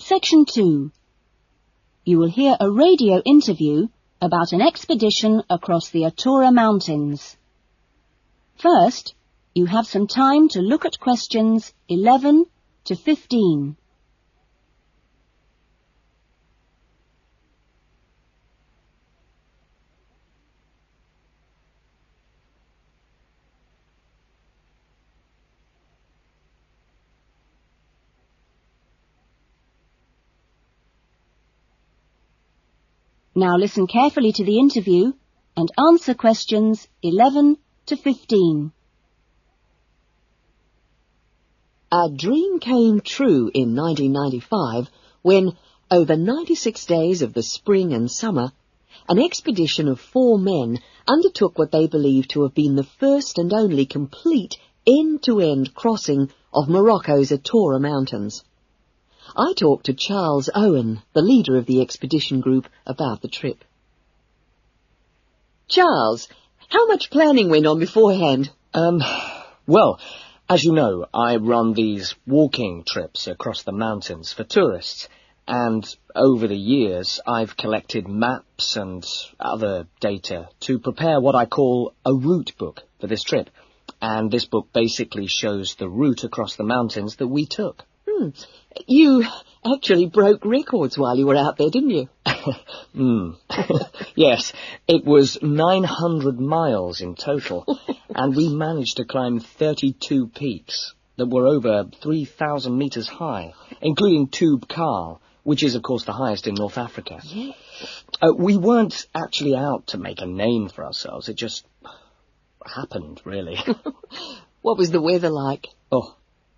Section 2. You will hear a radio interview about an expedition across the Atura Mountains. First, you have some time to look at questions 11 to 15. Now listen carefully to the interview and answer questions 11 to 15. A dream came true in 1995 when, over 96 days of the spring and summer, an expedition of 4 men undertook what they believed to have been the first and only complete end-to-end crossing of Morocco's Atura Mountains. I talked to Charles Owen, the leader of the expedition group, about the trip. Charles, how much planning went on beforehand? Well, as you know, I run these walking trips across the mountains for tourists, and over the years I've collected maps and other data to prepare what I call a route book for this trip. And this book basically shows the route across the mountains that we took. You actually broke records while you were out there, didn't you? Yes, it was 900 miles in total, and we managed to climb 32 peaks that were over 3,000 metres high, including Toub Kal, which is, of course, the highest in North Africa. Yeah. We weren't actually out to make a name for ourselves. It just happened, really. What was the weather like? Oh,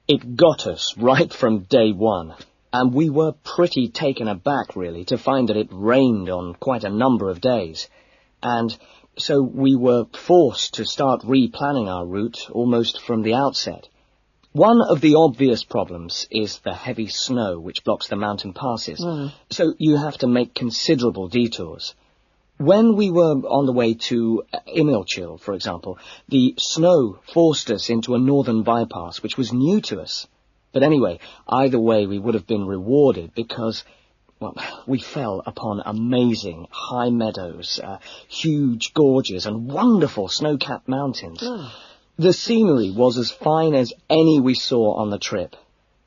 it got us right from day one, and we were pretty taken aback, really, to find that it rained on quite a number of days. And so we were forced to start replanning our route almost from the outset. One of the obvious problems is the heavy snow which blocks the mountain passes, so you have to make considerable detours. When we were on the way to Imilchil, for example, the snow forced us into a northern bypass, which was new to us. But anyway, either way, we would have been rewarded because, well, we fell upon amazing high meadows, huge gorges and wonderful snow-capped mountains. The scenery was as fine as any we saw on the trip,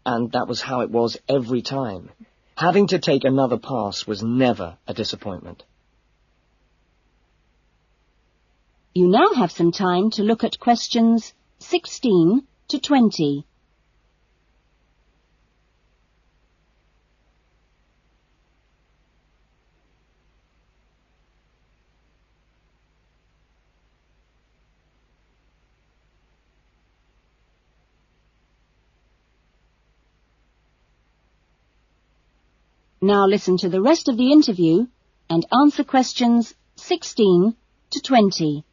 and that was how it was every time. Having to take another pass was never a disappointment. You now have some time to look at questions 16 to 20. Now listen to the rest of the interview and answer questions 16 to 20.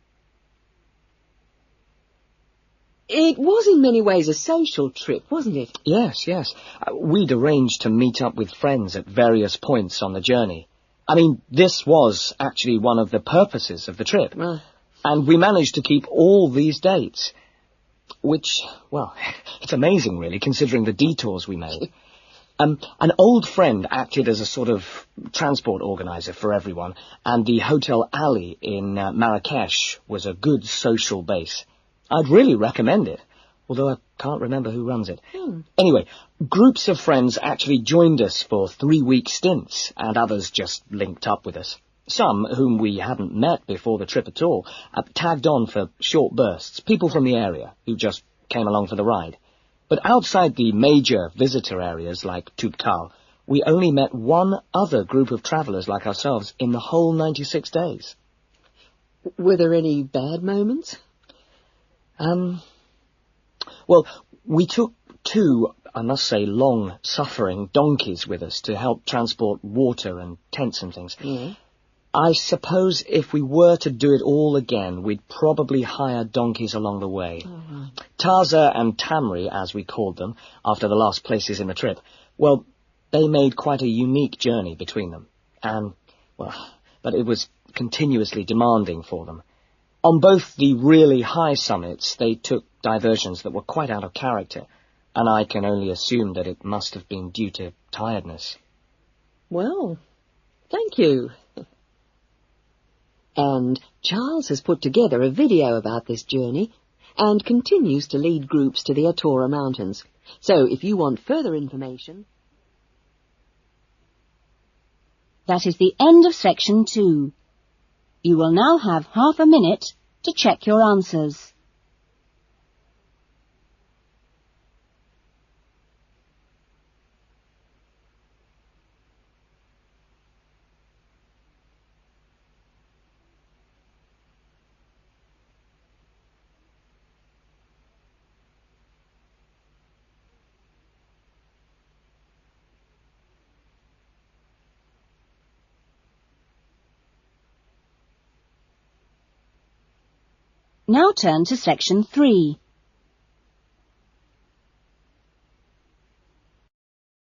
It was in many ways a social trip, wasn't it? Yes. We'd arranged to meet up with friends at various points on the journey. I mean, this was actually one of the purposes of the trip. And we managed to keep all these dates, which, well, it's amazing, really, considering the detours we made. An old friend acted as a sort of transport organizer for everyone, and the Hotel Ali in Marrakesh was a good social base. I'd really recommend it, although I can't remember who runs it. Anyway, groups of friends actually joined us for 3-week stints, and others just linked up with us. Some, whom we hadn't met before the trip at all, tagged on for short bursts, people from the area who just came along for the ride. But outside the major visitor areas like Toub Kal, we only met one other group of travellers like ourselves in the whole 96 days. Were there any bad moments? Well, we took 2, I must say, long-suffering donkeys with us to help transport water and tents and things. I suppose if we were to do it all again, we'd probably hire donkeys along the way. Taza and Tamri, as we called them, after the last places in the trip, well, they made quite a unique journey between them. And, well, but it was continuously demanding for them. On both the really high summits, they took diversions that were quite out of character. and I can only assume that it must have been due to tiredness. Well, thank you. And Charles has put together a video about this journey and continues to lead groups to the Atura Mountains. So if you want further information... That is the end of section 2. You will now have half a minute to check your answers. Now turn to section 3.